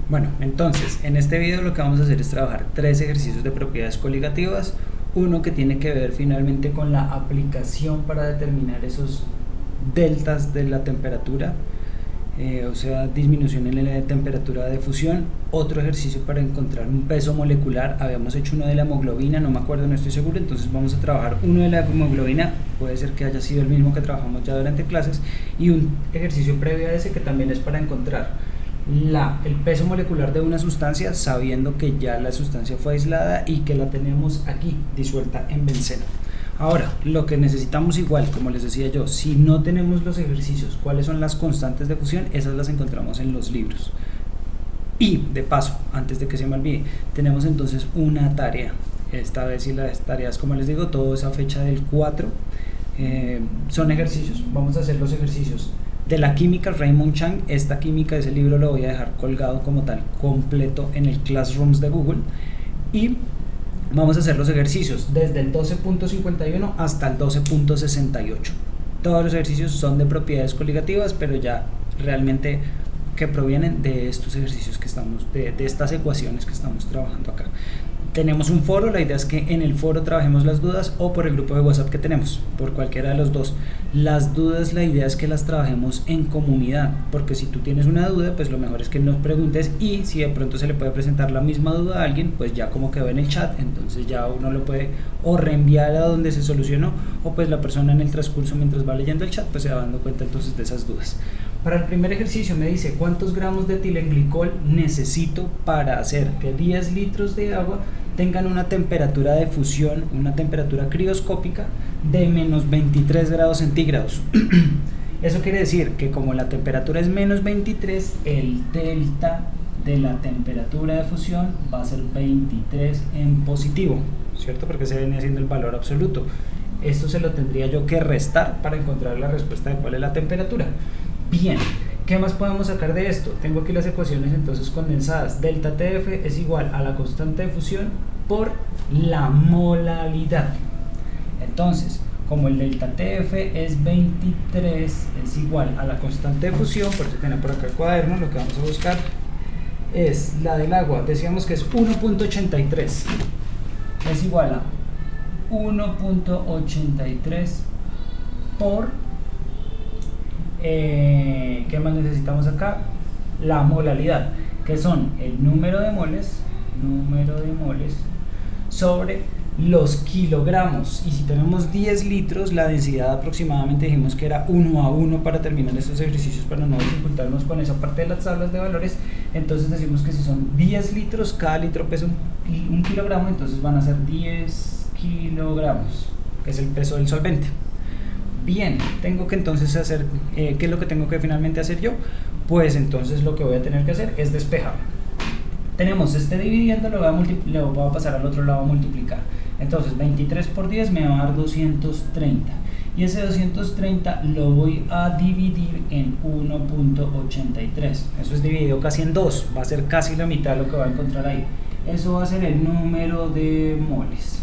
Bueno, entonces, en este video lo que vamos a hacer es trabajar tres ejercicios de propiedades coligativas. Uno que tiene que ver finalmente con la aplicación para determinar esos deltas de la temperatura, o sea, disminución en la temperatura de fusión. Otro ejercicio para encontrar un peso molecular. Habíamos hecho uno de la hemoglobina, no me acuerdo, no estoy seguro, entonces vamos a trabajar uno de la hemoglobina, puede ser que haya sido el mismo que trabajamos ya durante clases, y un ejercicio previo a ese que también es para encontrar el peso molecular de una sustancia, sabiendo que ya la sustancia fue aislada y que la tenemos aquí disuelta en benceno. Ahora, lo que necesitamos, igual como les decía yo, si no tenemos los ejercicios, cuáles son las constantes de fusión, esas las encontramos en los libros. Y de paso, antes de que se me olvide, tenemos entonces una tarea. Esta vez, y las tareas, como les digo, todo esa fecha del 4 son ejercicios. Vamos a hacer los ejercicios de la química Raymond Chang. Esta química, ese libro lo voy a dejar colgado como tal, completo, en el Classrooms de Google. Y vamos a hacer los ejercicios desde el 12.51 hasta el 12.68. Todos los ejercicios son de propiedades coligativas, pero ya realmente que provienen de estos ejercicios que estamos, de estas ecuaciones que estamos trabajando acá. Tenemos un foro, la idea es que en el foro trabajemos las dudas, o por el grupo de WhatsApp que tenemos, por cualquiera de los dos. Las dudas, la idea es que las trabajemos en comunidad, porque si tú tienes una duda, pues lo mejor es que nos preguntes, y si de pronto se le puede presentar la misma duda a alguien, pues ya como quedó en el chat, entonces ya uno lo puede o reenviar a donde se solucionó, o pues la persona en el transcurso, mientras va leyendo el chat, pues se va dando cuenta entonces de esas dudas. Para el primer ejercicio me dice cuántos gramos de etilenglicol necesito para hacer que 10 litros de agua tengan una temperatura de fusión, una temperatura crioscópica de menos 23 grados centígrados. Eso quiere decir que como la temperatura es menos 23, el delta de la temperatura de fusión va a ser 23 en positivo, ¿cierto? Porque se viene haciendo el valor absoluto. Esto se lo tendría yo que restar para encontrar la respuesta de cuál es la temperatura. Bien, ¿qué más podemos sacar de esto? Tengo aquí las ecuaciones entonces condensadas. Delta TF es igual a la constante de fusión por la molalidad. Entonces, como el delta TF es 23, es igual a la constante de fusión, por eso tiene por acá el cuaderno, lo que vamos a buscar es la del agua. Decíamos que es 1.83, es igual a 1.83 por ¿qué más necesitamos acá? La molalidad, que son el número de moles sobre los kilogramos. Y si tenemos 10 litros, la densidad aproximadamente dijimos que era 1 a 1 para terminar estos ejercicios, para no dificultarnos con esa parte de las tablas de valores. Entonces decimos que si son 10 litros, cada litro pesa un kilogramo, entonces van a ser 10 kilogramos, que es el peso del solvente. Bien, tengo que entonces hacer, ¿qué es lo que tengo que finalmente hacer yo? Pues entonces lo que voy a tener que hacer es despejar. Tenemos este dividiendo, lo voy a pasar al otro lado a multiplicar. Entonces 23 por 10 me va a dar 230. Y ese 230 lo voy a dividir en 1.83. Eso es dividido casi en 2, va a ser casi la mitad de lo que va a encontrar ahí. Eso va a ser el número de moles.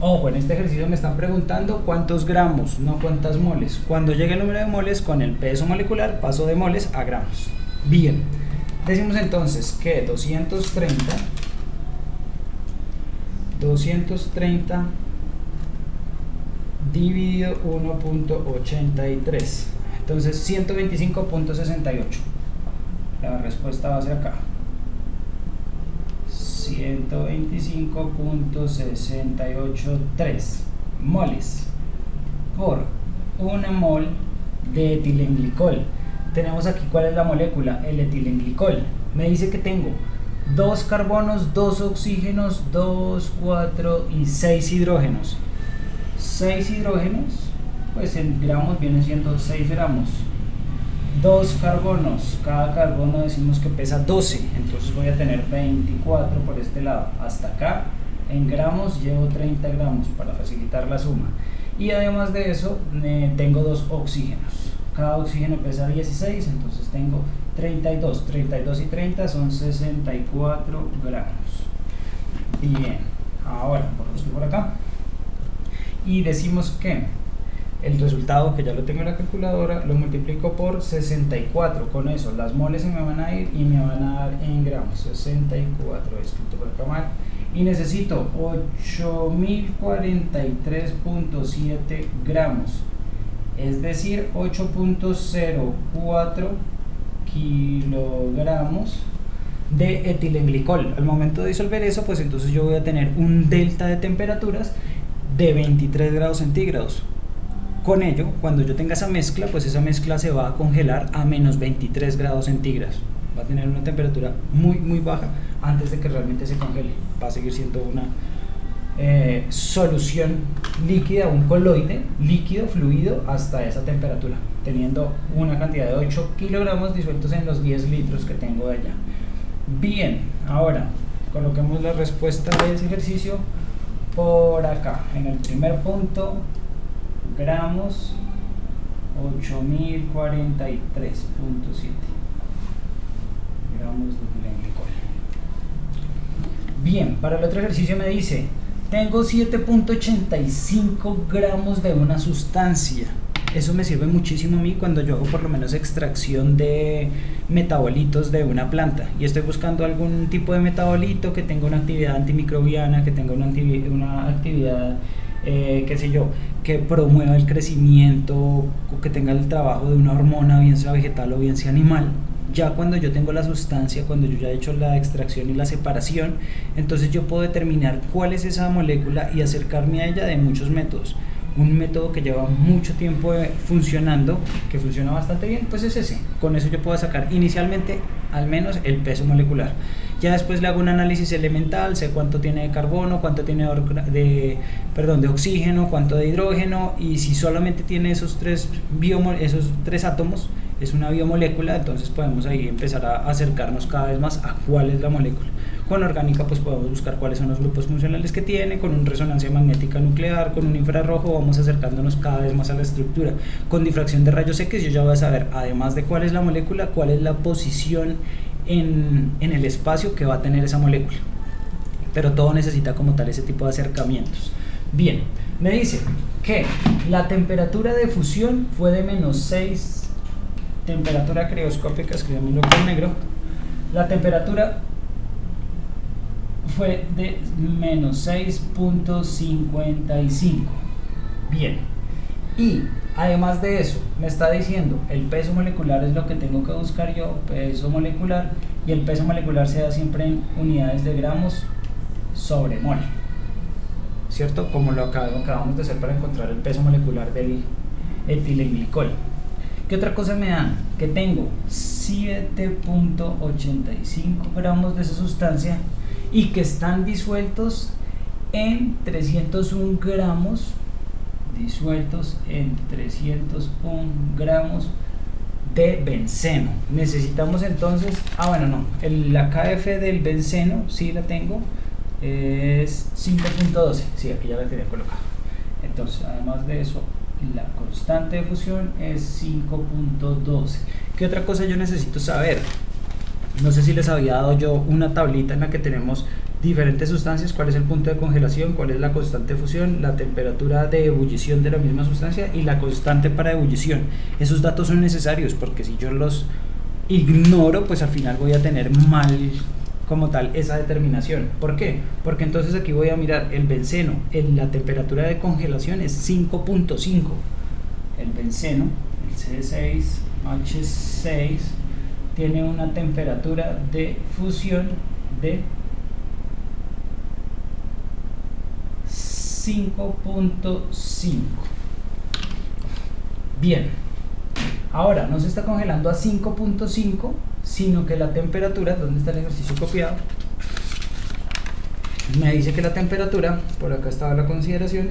Ojo, en este ejercicio me están preguntando cuántos gramos, no cuántas moles. Cuando llegue el número de moles, con el peso molecular paso de moles a gramos. Bien, decimos entonces que 230 dividido 1.83, entonces 125.68. La respuesta va a ser acá, 125.683 moles por 1 mol de etilenglicol. Tenemos aquí cuál es la molécula, el etilenglicol. Me dice que tengo 2 carbonos, 2 oxígenos, 2, 4 y 6 hidrógenos. 6 hidrógenos, pues en gramos viene siendo 6 gramos. 2 carbonos, cada carbono decimos que pesa 12, entonces voy a tener 24 por este lado. Hasta acá en gramos llevo 30 gramos para facilitar la suma. Y además de eso tengo 2 oxígenos, cada oxígeno pesa 16, entonces tengo 32 y 30 son 64 gramos. Bien, ahora por acá y decimos que el resultado, que ya lo tengo en la calculadora, lo multiplico por 64. Con eso las moles se me van a ir y me van a dar en gramos. 64, escrito por acá mal. Y necesito 8043.7 gramos, es decir, 8.04 kilogramos de etilenglicol. Al momento de disolver eso, pues entonces yo voy a tener un delta de temperaturas de 23 grados centígrados. Con ello, cuando yo tenga esa mezcla, pues esa mezcla se va a congelar a menos 23 grados centígrados. Va a tener una temperatura muy baja antes de que realmente se congele. Va a seguir siendo una solución líquida, un coloide líquido, fluido, hasta esa temperatura, teniendo una cantidad de 8 kilogramos disueltos en los 10 litros que tengo de allá. Bien, ahora coloquemos la respuesta de ese ejercicio por acá. En el primer punto, gramos 8043.7 gramos de etilenglicol. Bien, para el otro ejercicio me dice, tengo 7.85 gramos de una sustancia. Eso me sirve muchísimo a mí cuando yo hago por lo menos extracción de metabolitos de una planta y estoy buscando algún tipo de metabolito que tenga una actividad antimicrobiana, que tenga una actividad qué sé yo, que promueva el crecimiento, o que tenga el trabajo de una hormona, bien sea vegetal o bien sea animal. Ya cuando yo tengo la sustancia, cuando yo ya he hecho la extracción y la separación, entonces yo puedo determinar cuál es esa molécula y acercarme a ella de muchos métodos. Un método que lleva mucho tiempo funcionando, que funciona bastante bien, pues es ese. Con eso yo puedo sacar inicialmente al menos el peso molecular. Ya después le hago un análisis elemental, sé cuánto tiene de carbono, cuánto tiene de oxígeno, cuánto de hidrógeno, y si solamente tiene esos tres átomos, es una biomolécula, entonces podemos ahí empezar a acercarnos cada vez más a cuál es la molécula. Con orgánica pues podemos buscar cuáles son los grupos funcionales que tiene, con una resonancia magnética nuclear, con un infrarrojo vamos acercándonos cada vez más a la estructura. Con difracción de rayos X yo ya voy a saber, además de cuál es la molécula, cuál es la posición en el espacio que va a tener esa molécula. Pero todo necesita como tal ese tipo de acercamientos. Bien, me dice que la temperatura de fusión fue de -6, temperatura crioscópica, escribámoslo con negro, la temperatura fue de -6.55. Bien, y además de eso me está diciendo el peso molecular es lo que tengo que buscar yo, peso molecular, y el peso molecular se da siempre en unidades de gramos sobre mol, ¿cierto? Como lo acabamos de hacer para encontrar el peso molecular del etilenglicol. ¿Qué otra cosa me dan? Que tengo 7.85 gramos de esa sustancia y que están disueltos en 301 gramos, de benceno. Necesitamos entonces, la KF del benceno, sí la tengo, es 5.12, sí, aquí ya la tenía colocada. Entonces, además de eso, la constante de fusión es 5.12. ¿Qué otra cosa yo necesito saber? No sé si les había dado yo una tablita en la que tenemos diferentes sustancias, cuál es el punto de congelación, cuál es la constante de fusión, la temperatura de ebullición de la misma sustancia y la constante para ebullición. Esos datos son necesarios porque si yo los ignoro, pues al final voy a tener mal como tal esa determinación. ¿Por qué? Porque entonces aquí voy a mirar el benceno, la temperatura de congelación es 5.5. El benceno, el C6H6, tiene una temperatura de fusión de 5.5. Bien, ahora no se está congelando a 5.5, sino que la temperatura, ¿dónde está el ejercicio copiado? Me dice que la temperatura, por acá estaba la consideración,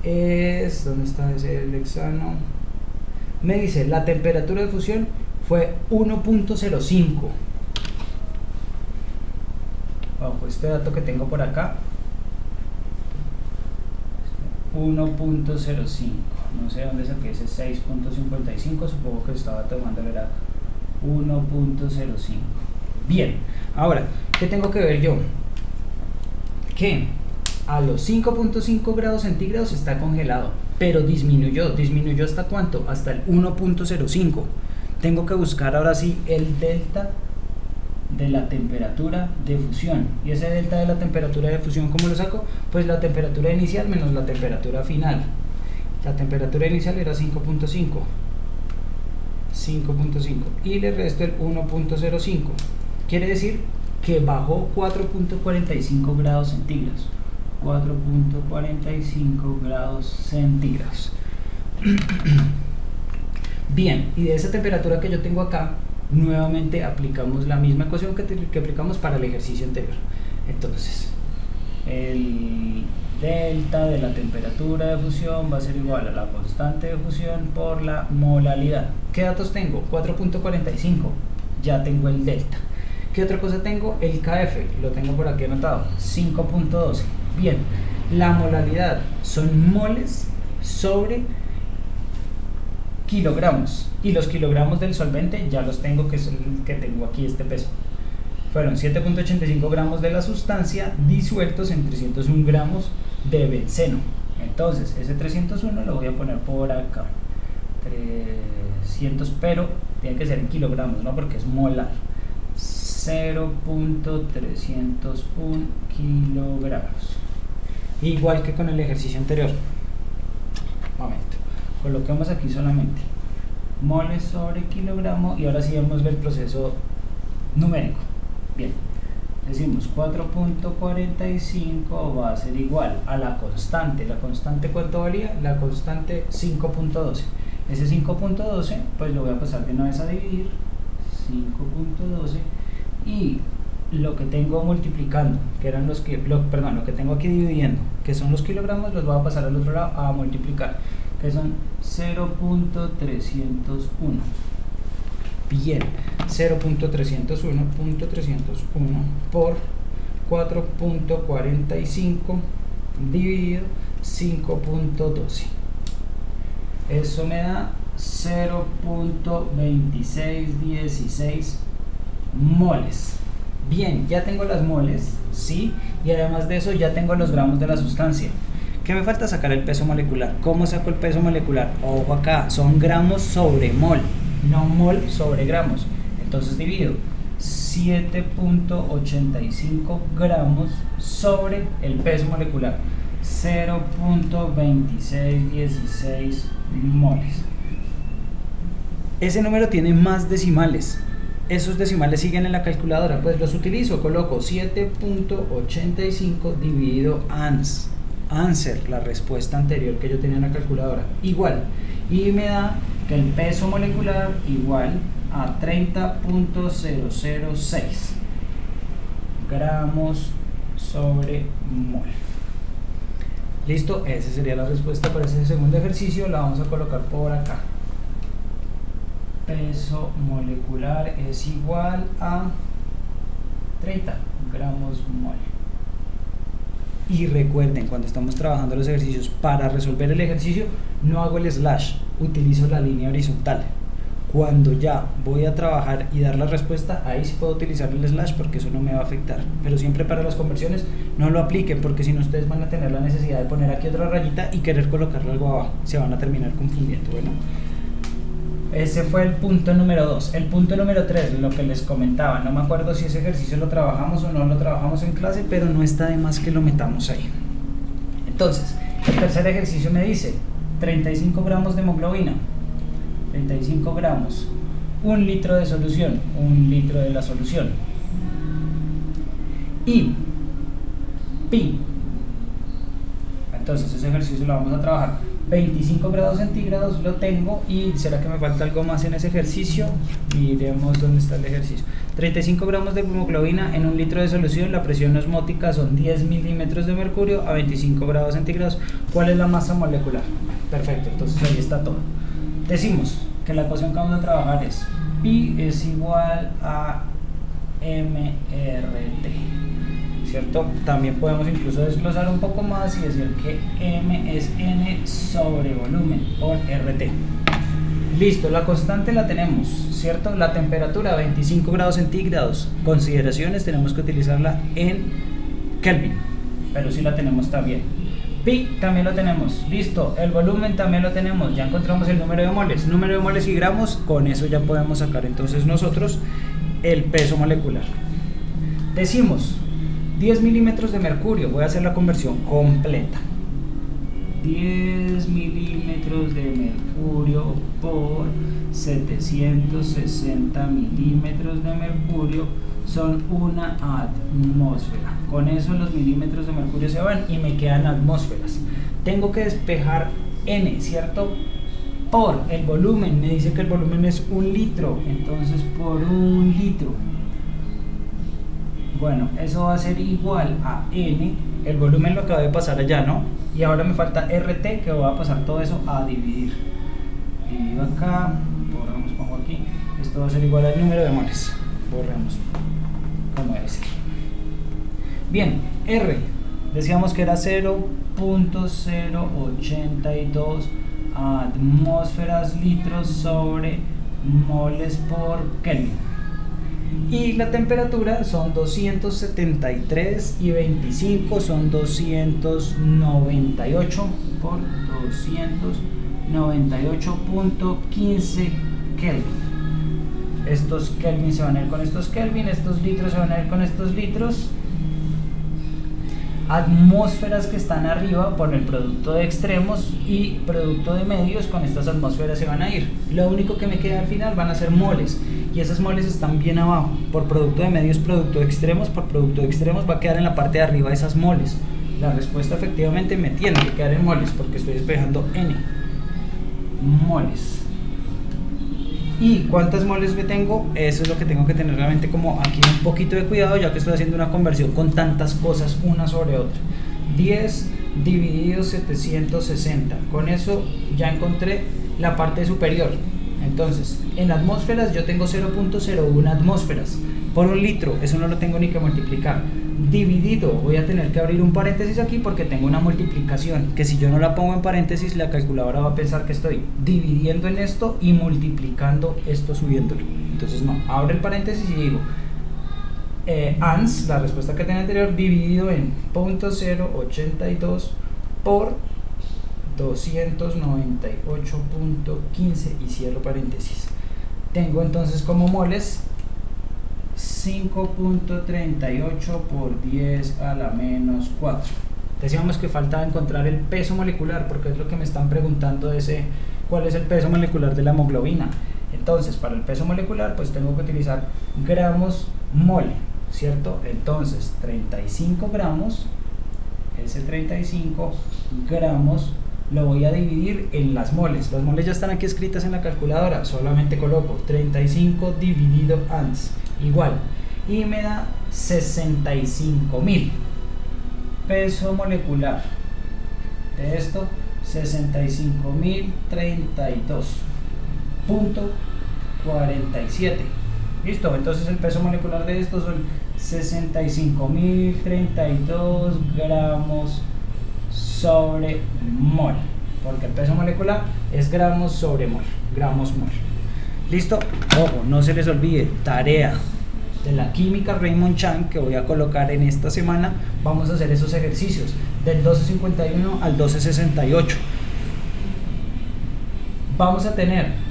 es, ¿dónde está ese hexano? Me dice la temperatura de fusión fue 1.05. Bajo este dato que tengo por acá, 1.05. No sé dónde saqué ese 6.55, supongo que estaba tomando el grado 1.05. Bien, ahora, ¿qué tengo que ver yo? Que a los 5.5 grados centígrados está congelado, pero disminuyó ¿hasta cuánto? Hasta el 1.05. Tengo que buscar ahora sí el delta de la temperatura de fusión. ¿Y ese delta de la temperatura de fusión cómo lo saco? Pues la temperatura inicial menos la temperatura final. La temperatura inicial era 5.5 y le resto el 1.05. Quiere decir que bajó 4.45 grados centígrados. 4.45 grados centígrados. Bien, y de esa temperatura que yo tengo acá, nuevamente aplicamos la misma ecuación que aplicamos para el ejercicio anterior. Entonces, el delta de la temperatura de fusión va a ser igual a la constante de fusión por la molalidad. ¿Qué datos tengo? 4.45, ya tengo el delta. ¿Qué otra cosa tengo? El KF, lo tengo por aquí anotado, 5.12. Bien, la molalidad son moles sobre kilogramos, y los kilogramos del solvente ya los tengo, que es el que tengo aquí, este peso. Fueron 7.85 gramos de la sustancia disueltos en 301 gramos de benceno. Entonces, ese 301 lo voy a poner por acá. 300, pero tiene que ser en kilogramos, ¿no? Porque es molar. 0.301 kilogramos. Igual que con el ejercicio anterior. Momento. Coloquemos aquí solamente moles sobre kilogramo y ahora sí vamos a ver el proceso numérico. Bien, decimos 4.45 va a ser igual a la constante. ¿La constante cuánto valía? La constante 5.12. Ese 5.12 pues lo voy a pasar de una vez a dividir. 5.12 y lo que tengo multiplicando, que eran lo que tengo aquí dividiendo, que son los kilogramos, los voy a pasar al otro lado a multiplicar, que son 0.301. Bien, 0.301.301 por 4.45 dividido 5.12. Eso me da 0.2616 moles. Bien, ya tengo las moles, ¿sí? Y además de eso ya tengo los gramos de la sustancia. ¿Qué me falta? Sacar el peso molecular. ¿Cómo saco el peso molecular? Ojo acá, son gramos sobre mol, no mol sobre gramos. Entonces divido 7.85 gramos sobre el peso molecular, 0.2616 moles. Ese número tiene más decimales. Esos decimales siguen en la calculadora, pues los utilizo, coloco 7.85 dividido answer, la respuesta anterior que yo tenía en la calculadora, igual, y me da que el peso molecular igual a 30.006 gramos sobre mol. Listo, esa sería la respuesta para ese segundo ejercicio. La vamos a colocar por acá. Peso molecular es igual a 30 gramos mol. Y recuerden, cuando estamos trabajando los ejercicios, para resolver el ejercicio no hago el slash, utilizo la línea horizontal. Cuando ya voy a trabajar y dar la respuesta, ahí sí puedo utilizar el slash porque eso no me va a afectar. Pero siempre para las conversiones no lo apliquen, porque si no ustedes van a tener la necesidad de poner aquí otra rayita y querer colocarle algo abajo, se van a terminar confundiendo. Bueno, ese fue el punto número 2. El punto número 3, lo que les comentaba, no me acuerdo si ese ejercicio lo trabajamos o no lo trabajamos en clase, pero no está de más que lo metamos ahí. Entonces, el tercer ejercicio me dice 35 gramos de hemoglobina, 35 gramos, 1 litro de solución, 1 litro de la solución, y pi. Entonces ese ejercicio lo vamos a trabajar. 25 grados centígrados lo tengo, y ¿será que me falta algo más en ese ejercicio? Miremos dónde está el ejercicio. 35 gramos de hemoglobina en 1 litro de solución, la presión osmótica son 10 milímetros de mercurio a 25 grados centígrados. ¿Cuál es la masa molecular? Perfecto, entonces ahí está todo. Decimos que la ecuación que vamos a trabajar es pi es igual a mRT, ¿cierto? También podemos incluso desglosar un poco más y decir que M es N sobre volumen por RT. Listo, la constante la tenemos, ¿cierto? La temperatura 25 grados centígrados. Consideraciones, tenemos que utilizarla en Kelvin. pero sí la tenemos también. Pi también lo tenemos, listo. El volumen también lo tenemos, ya encontramos el número de moles y gramos. Con eso ya podemos sacar entonces nosotros el peso molecular. Decimos 10 milímetros de mercurio, voy a hacer la conversión completa. 10 milímetros de mercurio por 760 milímetros de mercurio son una atmósfera. Con eso los milímetros de mercurio se van y me quedan atmósferas. Tengo que despejar N, ¿cierto? Por el volumen, me dice que el volumen es 1 litro, entonces por 1 litro. Bueno, eso va a ser igual a N, el volumen lo acabo de pasar allá, ¿no? Y ahora me falta RT, que voy a pasar todo eso a dividir. Divido acá, borramos, pongo aquí, esto va a ser igual al número de moles. Borramos, como debe ser. Bien, R, decíamos que era 0.082 atmósferas litros sobre moles por Kelvin. Y la temperatura son 273 y 25 son 298 por 298.15 Kelvin. Estos Kelvin se van a ir con estos Kelvin, estos litros se van a ir con estos litros. Atmósferas que están arriba por el producto de extremos y producto de medios, con estas atmósferas se van a ir. Lo único que me queda al final van a ser moles, y esas moles están bien abajo. Por producto de medios, producto de extremos, por producto de extremos va a quedar en la parte de arriba esas moles. La respuesta efectivamente me tiene que quedar en moles porque estoy despejando N moles. ¿Y cuántas moles me tengo? Eso es lo que tengo que tener realmente como aquí un poquito de cuidado, ya que estoy haciendo una conversión con tantas cosas una sobre otra. 10 dividido 760, con eso ya encontré la parte superior. Entonces, en atmósferas yo tengo 0.01 atmósferas por 1 litro, eso no lo tengo ni que multiplicar. Dividido, voy a tener que abrir un paréntesis aquí porque tengo una multiplicación, que si yo no la pongo en paréntesis la calculadora va a pensar que estoy dividiendo en esto y multiplicando esto subiéndolo. Entonces no, abro el paréntesis y digo ANS, la respuesta que tenía anterior, dividido en 0.082 por 298.15 y cierro paréntesis. Tengo entonces como moles 5.38 por 10 a la menos 4. Decíamos que faltaba encontrar el peso molecular, porque es lo que me están preguntando cuál es el peso molecular de la hemoglobina. Entonces, para el peso molecular, pues tengo que utilizar gramos mole, ¿cierto? Entonces, 35 gramos, ese 35 gramos lo voy a dividir en las moles. Las moles ya están aquí escritas en la calculadora, solamente coloco 35 dividido ANS igual, y me da 65.000. Peso molecular de esto, 65.032.47. Listo, entonces el peso molecular de esto son 65.032 gramos sobre mol, porque el peso molecular es gramos sobre mol, gramos mol. Listo, ojo, no se les olvide, tarea de la química Raymond Chan que voy a colocar en esta semana. Vamos a hacer esos ejercicios del 1251 al 1268. Vamos a tener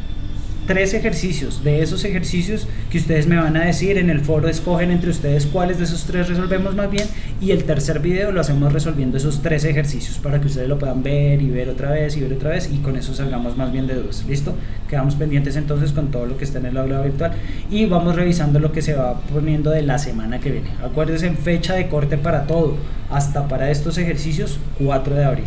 3 ejercicios. De esos ejercicios que ustedes me van a decir en el foro, escogen entre ustedes cuáles de esos 3 resolvemos más bien, y el tercer video lo hacemos resolviendo esos 3 ejercicios para que ustedes lo puedan ver y ver otra vez y ver otra vez, y con eso salgamos más bien de dudas. ¿Listo? Quedamos pendientes entonces con todo lo que está en el aula virtual y vamos revisando lo que se va poniendo de la semana que viene. Acuérdense, fecha de corte para todo, hasta para estos ejercicios, 4 de abril.